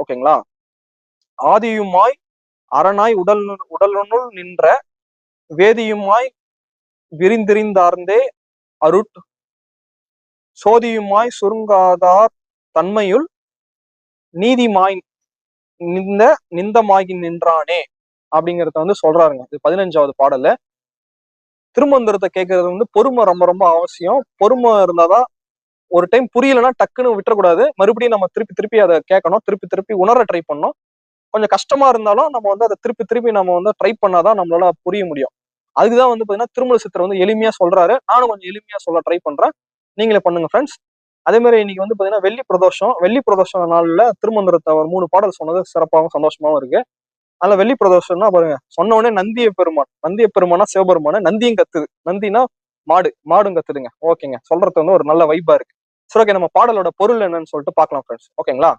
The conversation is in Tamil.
ஓகேங்களா? ஆதியுமாய் அரணாய் உடலுனுள் நின்ற வேதியுமாய் விரிந்திரிந்தார்ந்தே அருட் சோதியுமாய் சுருங்காதார் தன்மையுள் நீதிமாய் நிந்தமாகி நின்றானே அப்படிங்கறத சொல்றாருங்க. இது 15வது பாடல்ல. திருமந்திரத்தை கேட்கறது பொறுமை ரொம்ப ரொம்ப அவசியம். பொறுமை இருந்தாதான் ஒரு டைம் புரியலன்னா டக்குன்னு விட்டுறக்கூடாது. மறுபடியும் நம்ம திருப்பி திருப்பி அதை கேட்கணும், திருப்பி திருப்பி உணர ட்ரை பண்ணணும். கொஞ்சம் கஷ்டமா இருந்தாலும் நம்ம அதை திருப்பி திருப்பி நம்ம ட்ரை பண்ணாதான் நம்மளால புரிய முடியும். அதுக்குதான் பாத்தீங்கன்னா திருமூல சித்தர் எளிமையா சொல்றாரு. நானும் கொஞ்சம் எளிமையா சொல்ல ட்ரை பண்றேன். நீங்களே பண்ணுங்க ஃப்ரெண்ட்ஸ். அதே மாதிரி இன்னைக்கு பாத்தீங்கன்னா வெள்ளி பிரதோஷம் நாள்ல திருமந்திரத்தை ஒரு 3 பாடல் சொன்னது சிறப்பாகவும் சந்தோஷமாவும் இருக்கு. அதுல வெள்ளி பிரதோஷம்னா பாருங்க, சொன்ன உடனே நந்திய பெருமானா சிவபெருமான நந்தியும் கத்துது. நந்தினா மாடும் கத்துதுங்க. ஓகேங்க, சொல்றது ஒரு நல்ல வைப்பா இருக்கு. சரி, ஓகே, நம்ம பாடலோட பொருள் என்னன்னு சொல்லிட்டு பாக்கலாம் ஃப்ரெண்ட்ஸ். ஓகேங்களா?